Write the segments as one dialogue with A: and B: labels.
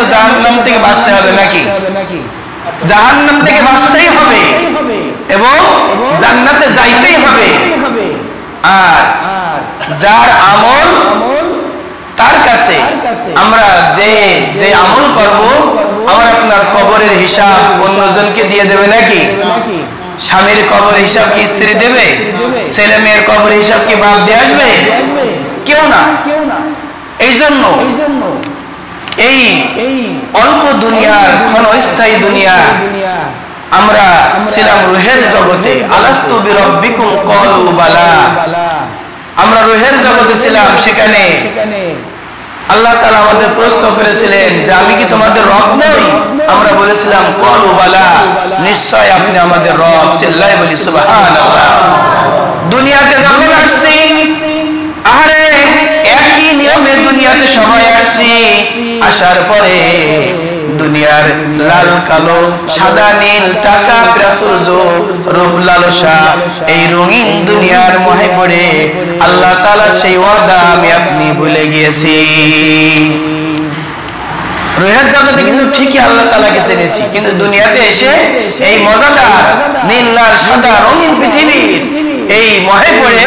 A: তো জাহান্নাম থেকে বাঁচতে হবে নাকি? জাহান্নাম থেকে বাঁচতেই হবে এবং জান্নাতে যাইতেই হবে। আর যার আমল তার কাছে আমরা যে আমল করব, আমার আপনার কবরের হিসাব অন্যজনকে দিয়ে দেবে নাকি? স্বামীর কবরের হিসাব কি স্ত্রী দেবে? ছেলে মেয়ের কবরের হিসাব কি বাপ দিয়ে আসবে? কেউ না। এই জন্য এই অল্প দুনিয়ার ক্ষণস্থায়ী দুনিয়া, আমরা ছিলাম রুহের জগতে। আলাস্তু বিরাব্বিকুম ক্বালু বালা, আমরা রুহের জগতে ছিলাম। সেখানে আল্লাহ তাআলা আমাদের প্রশ্ন করেছিলেন যে আমি কি তোমাদের রব নই? আমরা বলেছিলাম ক্বালু বালা, নিশ্চয় আপনি আমাদের রব। চিল্লায়ে বলি সুবহানাল্লাহ। দুনিয়াতে যখন আসছি, আরে একই নিয়মে দুনিয়াতে সবাই আসছি। আসার পরে দুনিয়ার লাল কালো সাদা নীল টাকা প্রাচুর্য রূপ লালসা, এই রঙিন দুনিয়ার মোহে পড়ে আল্লাহ তাআলা সেই ওয়াদা আমি আপনি ভুলে গিয়েছি। রুহের জগতে কিন্তু ঠিকই আল্লাহ তাআলাকে চিনেছি, কিন্তু দুনিয়াতে এসে এই মজাদার নীল লাল সাদা রঙিন পৃথিবীর এই মোহে পড়ে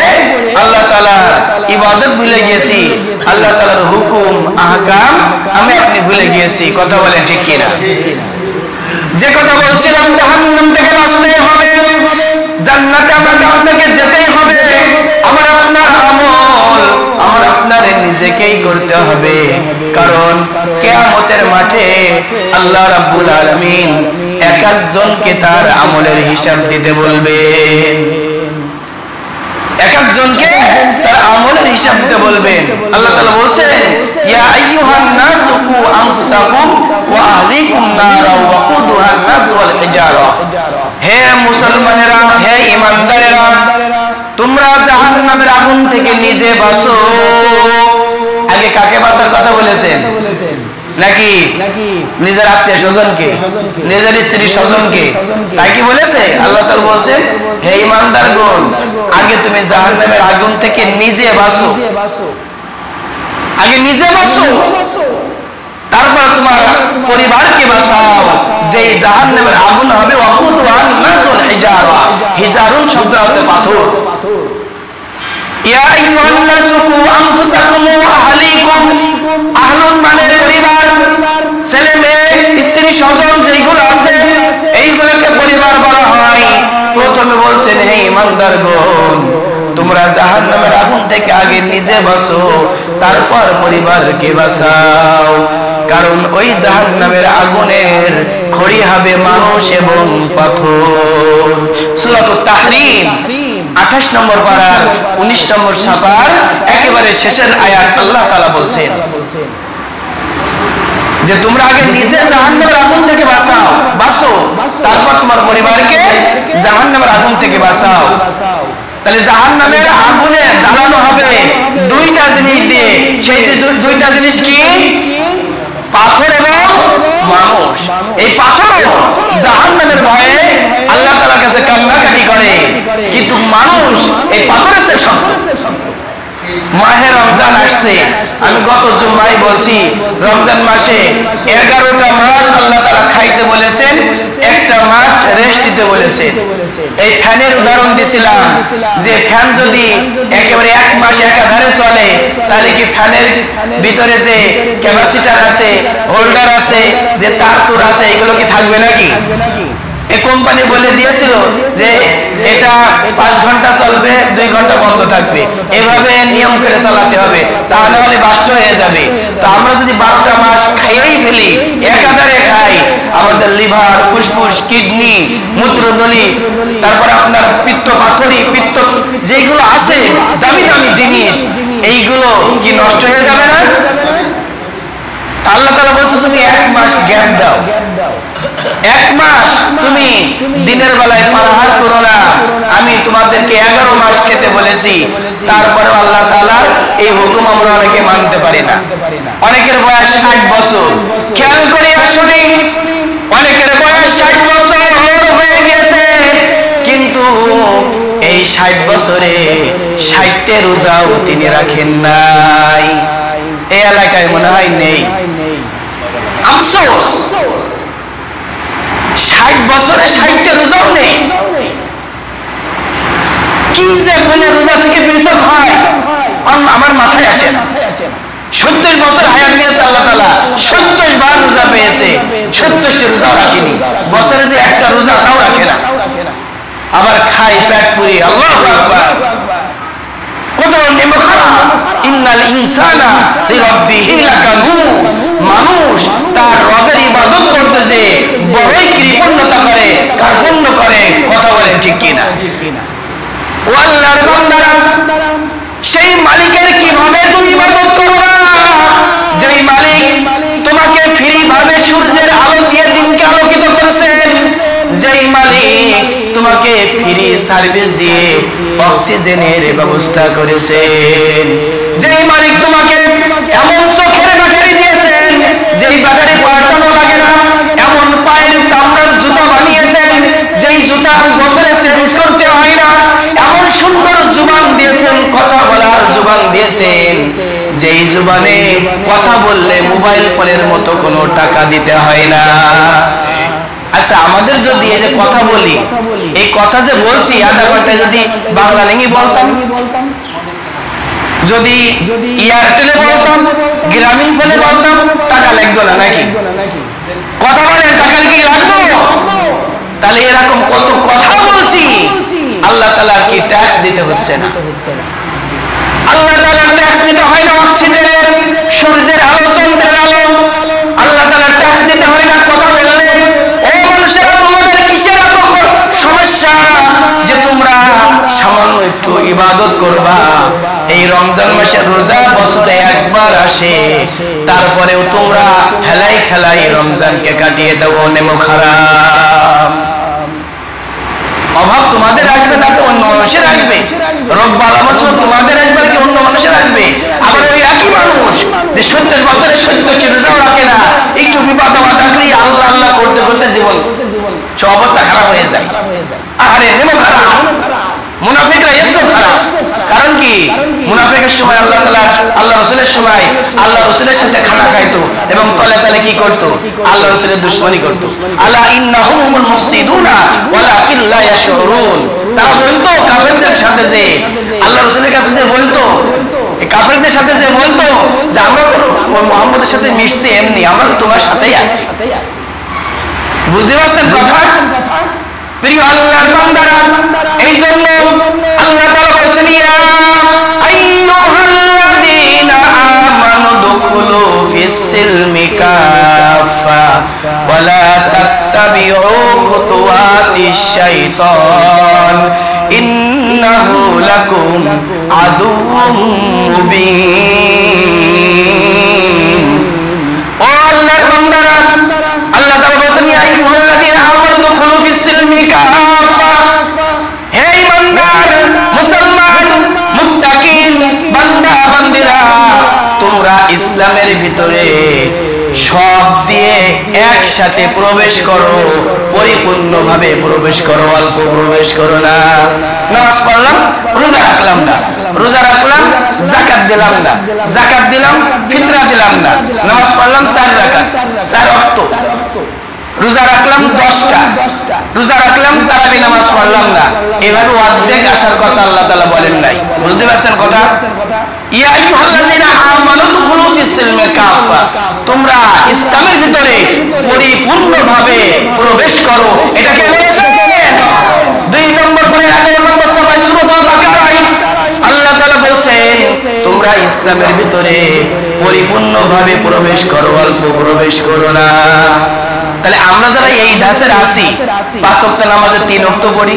A: আল্লাহ তাআলার ইবাদত ভুলে গিয়েছি। আল্লাহ তাআলার হুকুম আহকাম আমি আপনি ভুলে গিয়েছি। কথা বলেন ঠিক কিনা? যে কথা বলছিলাম জাহান্নাম থেকে বাঁচতে হবে, জান্নাতে আমাকে আপনাকে যেতেই হবে। আমার আপনার আমল আমার আপনার নিজেকেই করতে হবে, কারণ কিয়ামতের মাঠে আল্লাহ রাব্বুল আলামিন এক একজনকে তার আমলের হিসাব দিতে বলবেন। এক একজনকে তার আমলের হিসাব দিতে বলবেন। আল্লাহ তাআলা বলেন, ইয়া আইয়ুহান নাসু কু আনফুসাকুম ওয়া আহলিকুম নারা ওয়াকুদুহান নাস ওয়াল হিজারা। হে মুসলমানেরা, হে ঈমানদারেরা, তোমরা জাহান্নামের আগুন থেকে নিজে বাঁচো। আগে কাকে বাঁচার কথা বলেছেন? নাকি নিজের আত্মীয় স্বজনকে, নিজের স্ত্রী স্বজনকে? তাই কি বলেছে? আল্লাহ তাআলা বলেছেন, হে ঈমানদারগণ, আগে তুমি জাহান্নামের আগুন থেকে নিজে বাঁচো। আগে নিজে বাঁচো, তারপর তোমার পরিবারকে বাঁচাও। যে জাহান্নামের আগুন হবে ওয়াকুদুহান নাস ওয়াল হিজারা। হিজারুন শব্দের অর্থ পাথর। ইয়া আইয়ুহান নাসু কু আনফুসাকুম ওয়া আহলিকুম, আহলুন মানে পরিবার, ছেলে মেয়ে স্ত্রী স্বজন যেগুলো আছে এইগুলোকে পরিবার বলা হয়। প্রথমে বলছেন, হে ঈমানদারগণ, তোমরা জাহান্নামের আগুন থেকে আগে নিজে বাঁচো, তারপর পরিবারকে বাঁচাও। কারণ ওই জাহান্নামের আগুনের খড়ি হবে মানুষ এবং পাথর। সূরাতুত তাহরীম 28 নম্বর পারার 19 নম্বর সাপার একেবারে শেষের আয়াত আল্লাহ তাআলা বলছেন যে তোমরা আগে নিজে জাহান্নামের আগুন থেকে বাঁচো, তারপর তোমার পরিবারকে জাহান্নামের আগুন থেকে বাঁচাও। তাহলে জাহান্নামের আগুনে জ্বালানো হবে দুইটা জিনিস দিয়ে। সেই দুইটা জিনিস কি? পাথর এবং মানুষ। এই পাথর জাহান্নামের ভয়ে আল্লাহ তাআলার কাছে কান্নাকাটি করে, কিন্তু মানুষ এই পাথরের চেয়ে শক্ত। মাহে রমজান আসছে, আমি গত জুমায় বলছি, রমজান মাসে 11টা মাস আল্লাহ তাআলা খাইতে বলেছেন, একটা মাস রেস্ট দিতে বলেছেন। এই ফ্যানের উদাহরণ দিছিলাম যে ফ্যান যদি একেবারে এক মাস একাধারে চলে, তাহলে কি ফ্যানের ভিতরে যে ক্যাপাসিটার আছে, হোল্ডার আছে, যে তার তুর আছে, এগুলো কি থাকবে নাকি? এই কোম্পানি বলে দিয়েছিল যে এটা 5 ঘন্টা চলবে, 2 ঘন্টা বন্ধ থাকবে, এভাবে নিয়ম করে চালাতে হবে, তাহলে হলে বাস্ট হয়ে যাবে। তো আমরা যদি 12টা মাস খাইয়েই ফেলি, একাধারে খাই, আমাদের লিভার, ফুসফুস, কিডনি, মূত্রনলী, তারপর আপনার পিত্ত পাথরি, পিত্ত যেগুলো আছে দামি দামি জিনিস, এইগুলো কি নষ্ট হয়ে যাবে না? আল্লাহ তাআলা বলছে তুমি 1 মাস গ্যাপ দাও, 1 মাস তুমি দিনের বেলায় পানাহার করো না। আমি তোমাদেরকে 11 মাস খেতে বলেছি, তারপরে আল্লাহ তাআলার এই হুকুম আমরা অনেকে মানতে পারি না। অনেকের বয়স 60 বছর, খেয়াল করে আসুন, অনেকের বয়স 60 বছর হয়ে গেছে, কিন্তু এই 60 বছরে 60টে রোজাও তিনি রাখেন নাই। এই এলাকায় মনে হয় নেই। আফসোস, 60 বছরে 60টা রোজাও নেই। কি যে বলে রোজা থেকে পৃথক হয় আমার মাথায় আসে না। 70 বছর হায়াত নিয়েছে আল্লাহ তাআলা, 70 বার রোজা পেয়েছে, 70টি রোজাও রাখেনি। বছরে যে একটা রোজা তাও রাখে না, আবার খায় পেট পুরি। আল্লাহু আকবার। কত নেমো খারাপ। ইন্নাল ইনসানা লিরাব্বিহি লাকানুন। মানুষ তার রবের ইবাদত করতে যে বড়ই কৃপণতা করে, কার্পণ্য করে। কথা বলেন ঠিক কিনা? ও আল্লাহর বান্দারা, সেই মালিকের কিভাবে তুমি ইবাদত করবা যেই মালিক তোমাকে ফ্রি ভাবে সূর্যের আলো দিয়ে দিনকে আলোকিত করেছেন, যেই মালিক তোমাকে ফ্রি সার্ভিস দিয়ে অক্সিজেনের ব্যবস্থা করেছেন, যেই মালিক তোমাকে এমন চোখের ব্যাটারি দিয়েছেন যেই ব্যাটারি পাল্টানো লাগে না, এমন পায়ের চামড়ার জুতা বানিয়েছেন যেই জুতা বছরে চেঞ্জ করতে হয় না, এমন সুন্দর জুবান দিয়েছেন, কথা বলার জুবান দিয়েছেন যেই জুবানে কথা বললে মোবাইল ফোনের মতো কোনো টাকা দিতে হয় না। আচ্ছা, আমাদের যদি এই যে কথা বলি, এই কথা যে বলছি আধা ঘন্টায় যদি বাংলা লেঙ্গি বলতাম, যদি এয়ারটেলে বলতাম, গ্রামীণ ফোনে বলতাম, টাকা লাগতো না নাকি? কথা বলেন, টাকা কি লাগতো? তাহলে এরকম কত কথা বলছি, আল্লাহ তাআলা কি ট্যাক্স দিতে হচ্ছে না? আল্লাহ তাআলা ট্যাক্স দিতে হয় না অক্সিজেনের, সূর্যের আলো, চন্দ্রের আলো। আল্লাহ তাআলা ট্যাক্স দিতে হয় না কথা বললে। ও মানুষেরা, তোমাদের কিসের এত সমস্যা যে তোমরা সামান্য একটু ইবাদত করবা? এই রমজান মাসের রোজা বছরে একবার আসে, তারপরেও তোমরা হেলাই খেলাই রমজানকে কাটিয়ে দাও। নেমো খারাপ। অভাব তোমাদের আসবে না তো অন্য মানুষের আসবে, রোগ বালা মুসিবত তোমাদের আসবে কি অন্য মানুষের আসবে? আবার ওই একই মানুষ যে 70 বছরে 70টি রোজাও রাখে না, একটু বিপদ আপদ আসলেই আল্লাহ আল্লাহ করতে করতে জীবন সব অবস্থা খারাপ হয়ে যায়। আরে নেমো খারাপ। মুনাফিকরা এসো খারাপ। কারণ কি? মুনাফিকের সময় আল্লাহ তাআলা, আল্লাহ রাসূলের সময় আল্লাহ রাসূলের সাথে খানা খাইতো এবং তলে তলে কি করতো? আল্লাহ রাসূলের দুশমনি করতো। আলা ইন্নাহুমুল মুফসিদুনা ওয়ালাকিন লা ইয়াশউরুন। তারা বলতো কাফেরদের সাথে, যে আল্লাহ রাসূলের কাছে যে বলতো, এই কাফেরদের সাথে যে বলতো যে আমরা তো মুহাম্মদের সাথে মিশছি, এমনি আমরা তো তোমার সাথেই আছি। বুঝতে পারছেন কথা? প্রিয় আল্লাহর বান্দারা, এই জন্য আল্লাহ তাআলা বলেছেন, ইয়া আইয়ুহাল্লাযীনা আমানু দুখুলু ফিস-সিলমি কাফা ওয়া লা তাত্তাবিউ খুতুওয়াতিশ শাইতান ইন্নাহু লাকুম আদুউম মুবিন। ও আল্লাহর বান্দারা, আল্লাহ তাআলা বলেছেন, ইয়া আইয়ুহাল্লাযীনা আমানু দুখুলু ফিস-সিলমি কাফা। হে ঈমানদার, মুসলমান, মুত্তাকিন বান্দা বান্দিরা, তোমরা ইসলামের ভিতরে সব দিয়ে একসাথে প্রবেশ করো, পরিপূর্ণভাবে প্রবেশ করো, অল্প প্রবেশ করো না। নামাজ পড়লাম, রোজা রাখলাম না, রোজা রাখলাম, যাকাত দিলাম না, যাকাত দিলাম, ফিতরা দিলাম না। নামাজ পড়লাম 4 রাকাত, 4 ওয়াক্ত। রোজা রাখলাম 10টা, রোজা রাখলাম, তারাবি নামাজ পড়লাম না। এভাবে অর্ধেক আসার কথা আল্লাহ তাআলা বলেন নাই। বুঝতে পারছেন কথা? ইয়া আইয়ুহাল্লাযীনা আমানু দুখুলু ফিস-সিলমি কাফা। তোমরা ইসলামের ভিতরে পরিপূর্ণভাবে প্রবেশ করো। এটা কে বলেছে? 2 নম্বর করে 11 নম্বর সূরা সূরাতুল বাকারায় আল্লাহ তাআলা বলেন, তোমরা ইসলামের ভিতরে পরিপূর্ণভাবে প্রবেশ করো, অল্প প্রবেশ করো না। তাহলে আমরা যারা এই ধাসের আছি, 5 ওয়াক্ত নামাজে 3 ওয়াক্ত পড়ি,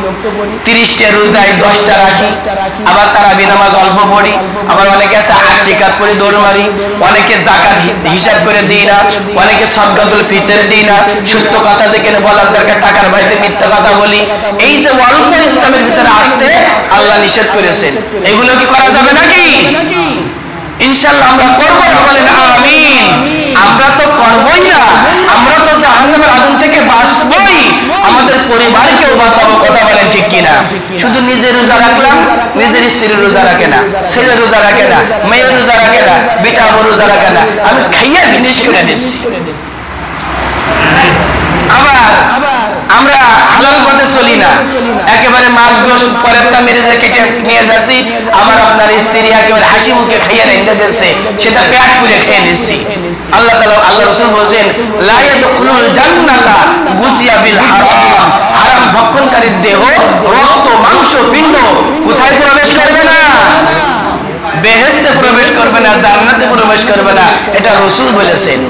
A: 30টা রোজায় 10টা রাখি, আবার তারাবি নামাজ অল্প পড়ি, আবার অনেকে আছে 8 রাকাত পড়ে দৌড় মারি, অনেকে যাকাত হিসাব করে দিই না, অনেকে সাদকাতুল ফিতর দিই না, সত্য কথা যেখানে বলার দরকার টাকার বাইরে মিথ্যা কথা বলি। এই যে অল্প ইসলামের ভিতরে আসতে আল্লাহ নিষেধ করেছেন, এগুলো কি করা যাবে নাকি? ইনশাআল্লাহ আমরা করব না, বলেন আমিন। আমরা তো করবই না, আমরা তো জাহান্নামের আগুন থেকে বাঁচবই, আমাদের পরিবারকেও বাঁচাবো। কথা বলেন ঠিক কিনা? শুধু নিজে রোজা রাখলাম, নিজের স্ত্রী রোজা রাখে না, ছেলে রোজা রাখে না, মেয়ে রোজা রাখে না, বেটা রোজা রাখে না, আমি খাইয়া ফিনিশ করে দিচ্ছি। আবার আমরা হালাল পথে চলি না, একেবারে মাছ গোশত পরেরটা মেরে যে কেটে নিয়ে যাচ্ছি, আমার আপনার স্ত্রী একেবারে হাসি মুখে খাইয়ে রেঁধে দিচ্ছে, সেটা পেট পুড়ে খেয়ে নিচ্ছি। আল্লাহ তাআলা, আল্লাহ রাসূল বলেন লা ইয়াদখুলুল জান্নাতা গুজিয়া বিল হারাম, হারাম ভক্ষণকারীর দেহ, রক্ত, মাংস, পিণ্ড কোথায় প্রবেশ করবে না? বেহেশতে প্রবেশ করবে না, জান্নাতে প্রবেশ করবে না, এটা রাসূল বলেছেন।